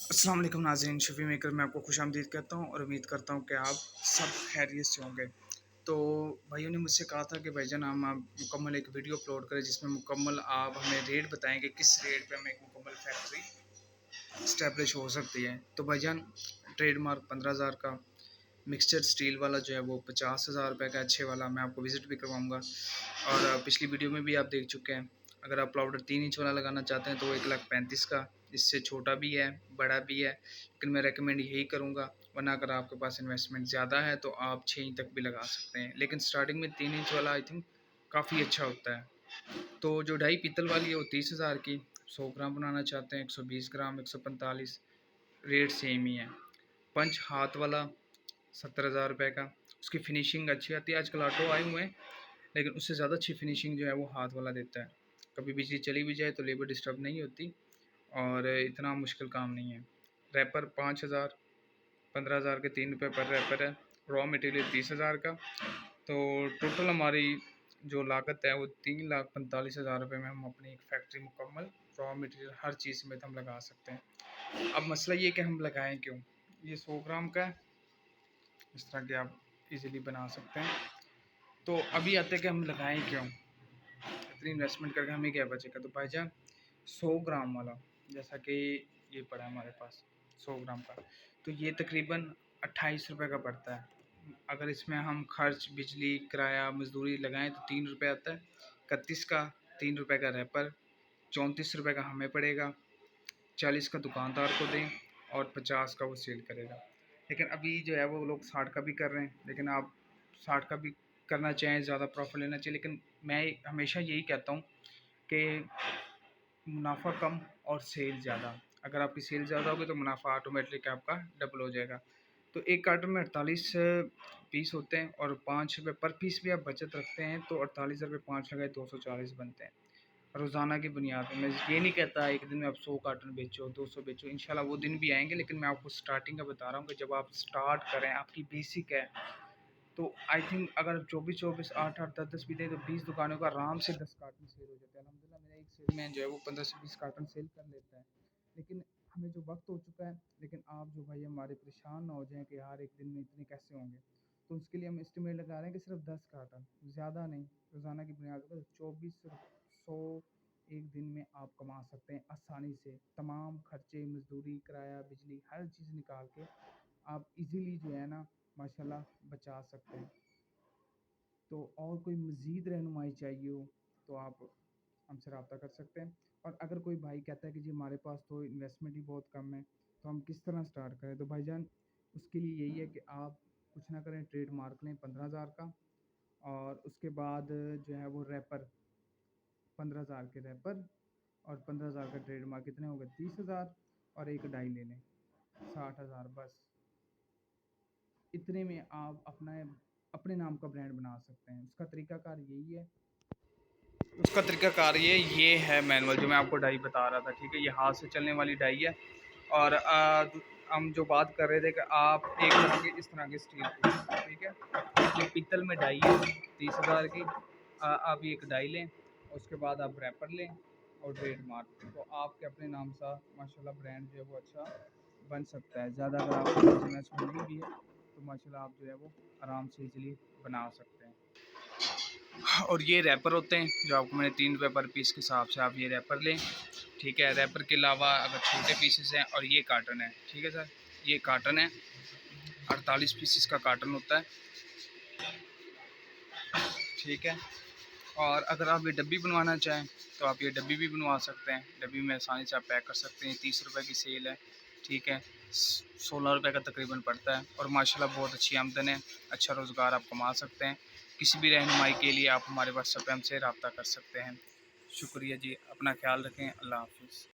अस्सलाम वालेकुम नाज़रीन, शफ़ी मेकर में आपको खुशामदीद कहता हूँ और उम्मीद करता हूँ कि आप सब खैरियत से होंगे। तो भाइयों ने मुझसे कहा था कि भाईजान हम आप मुकम्मल एक वीडियो अपलोड करें जिसमें मुकम्मल आप हमें रेट बताएँ कि किस रेट पे हमें एक मुकम्मल फैक्ट्री इस्टेब्लिश हो सकती है। तो भाईजान ट्रेडमार्क 15,000 का, मिक्सचर स्टील वाला जो है वो 50,000 रुपये का, अच्छे वाला मैं आपको विज़िट भी करवाऊँगा। और पिछली वीडियो में भी आप देख चुके हैं। अगर आप पाउडर 3 इंच वाला लगाना चाहते हैं तो वो 1,35,000 का, इससे छोटा भी है, बड़ा भी है, लेकिन मैं रेकमेंड यही करूँगा। वरना अगर आपके पास इन्वेस्टमेंट ज़्यादा है तो आप 6 इंच तक भी लगा सकते हैं, लेकिन स्टार्टिंग में 3 इंच वाला आई थिंक काफ़ी अच्छा होता है। तो जो ढाई पीतल वाली है वो 30,000 की, 100 ग्राम बनाना चाहते हैं 120 ग्राम 145, रेट सेम ही है। पंच हाथ वाला 70,000 रुपये का, उसकी फिनिशिंग अच्छी आती है। आजकल ऑटो आए हुए हैं, लेकिन उससे ज़्यादा अच्छी फिनिशिंग जो है वो हाथ वाला देता है। कभी बिजली चली भी जाए तो लेबर डिस्टर्ब नहीं होती और इतना मुश्किल काम नहीं है। रैपर 5,000, 15,000 के 3 रुपये पर रैपर है। रॉ मटेरियल 30,000 का। तो टोटल हमारी जो लागत है वो 3,45,000 रुपये में हम अपनी एक फैक्ट्री मुकम्मल रॉ मटेरियल हर चीज़ समेत हम लगा सकते हैं। अब मसला ये कि हम लगाएं क्यों? ये 100 ग्राम का है, इस तरह के आप इजीली बना सकते हैं। तो अभी आते हैं कि हम लगाएं क्यों, इतनी इन्वेस्टमेंट करके हमें क्या बचेगा। तो भाईजान 100 ग्राम वाला, जैसा कि ये पड़ा है हमारे पास 100 ग्राम का, तो ये तकरीबन 28 रुपये का पड़ता है। अगर इसमें हम खर्च बिजली किराया मजदूरी लगाएं तो 3 रुपये आता है। 31 का, 3 रुपये का रैपर, 34 रुपये का हमें पड़ेगा, 40 का दुकानदार को दें और 50 का वो सेल करेगा। लेकिन अभी जो है वो लोग 60 का भी कर रहे हैं, लेकिन आप 60 का भी करना चाहें, ज़्यादा प्रॉफिट लेना चाहिए, लेकिन मैं हमेशा यही कहता हूँ कि मुनाफा कम और सेल ज़्यादा। अगर आपकी सेल ज़्यादा होगी तो मुनाफा ऑटोमेटिक आपका डबल हो जाएगा। तो एक कार्टन में 48 पीस होते हैं और 5 रुपये पर पीस भी आप बचत रखते हैं तो 48 रुपये 5 लगाए 240 बनते हैं रोज़ाना की बुनियाद पे। मैं ये नहीं कहता एक दिन में आप 100 कार्टन बेचो, 200 बेचो, इंशाल्लाह वो दिन भी आएंगे, लेकिन मैं आपको स्टार्टिंग का बता रहा हूँ कि जब आप स्टार्ट करें, आपकी बेसिक है, तो आई थिंक अगर 24-24, 8-8, 10-10 भी दें तो 20 दुकानों का आराम से 10 कार्टन सेल हो जाता है। अल्हम्दुलिल्लाह मेरा एक सेलमैन जो है वो 15 से 20 कार्टन सेल कर लेता है। लेकिन हमें जो वक्त हो चुका है, लेकिन आप जो भाई हमारे परेशान ना हो जाएं कि यार एक दिन में इतने कैसे होंगे, तो उसके लिए हम एस्टिमेट लगा रहे हैं कि सिर्फ 10 कार्टन, ज़्यादा नहीं, रोज़ाना की बुनियाद पर 2400 एक दिन में आप कमा सकते हैं आसानी से। तमाम खर्चे, मजदूरी, किराया, बिजली, हर चीज़ निकाल के आप इजीली जो है ना माशाल्लाह बचा सकते हैं। तो और कोई मज़ीद रहनुमाई चाहिए हो तो आप हमसे रब्ता कर सकते हैं। और अगर कोई भाई कहता है कि जी हमारे पास तो इन्वेस्टमेंट ही बहुत कम है, तो हम किस तरह स्टार्ट करें, तो भाईजान उसके लिए यही है कि आप कुछ ना करें, ट्रेड मार्क लें 15,000 का, और उसके बाद जो है वो रैपर 15,000 के रैपर और 15,000 का ट्रेड मार्क, कितने हो गए 30,000, और एक डाई ले लें 60,000 बस। इतने में आप अपना अपने नाम का ब्रांड बना सकते हैं। उसका तरीकाकार यही है, उसका तरीकाकार ये है मैनुअल जो मैं आपको डाई बता रहा था, ठीक है। ये हाथ से चलने वाली डाई है। और हम जो बात कर रहे थे कि आप एक तरह के इस तरह के स्टील की, ठीक है, ये पीतल में डाई है 30,000 की। आप एक डाई लें, उसके बाद आप रैपर लें और ट्रेड मार्क, तो आपके अपने नाम सा माशाल्लाह ब्रांड जो है वो अच्छा बन सकता है। ज़्यादा अगर आपको इन्वेस्टमेंट नहीं भी है तो माशाल्लाह आप जो है वो आराम से इजीली बना सकते हैं। और ये रैपर होते हैं जो आपको मैंने 3 रुपये पर पीस के हिसाब से आप ये रैपर लें, ठीक है। रैपर के अलावा अगर छोटे पीसेस हैं, और ये कार्टन है, ठीक है सर, ये कार्टन है 48 पीसेस का कार्टन होता है, ठीक है। और अगर आप ये डब्बी बनवाना चाहें तो आप ये डब्बी भी बनवा सकते हैं। डब्बी में आसानी से आप पैक कर सकते हैं। 30 रुपये की सेल है, ठीक है। 16 रुपये का तकरीबन पड़ता है और माशाल्लाह बहुत अच्छी आमदन है, अच्छा रोज़गार आप कमा सकते हैं। किसी भी रहनुमाई के लिए आप हमारे व्हाट्सएप पे हमसे रब्ता कर सकते हैं। शुक्रिया जी, अपना ख्याल रखें, अल्लाह हाफ़िज़।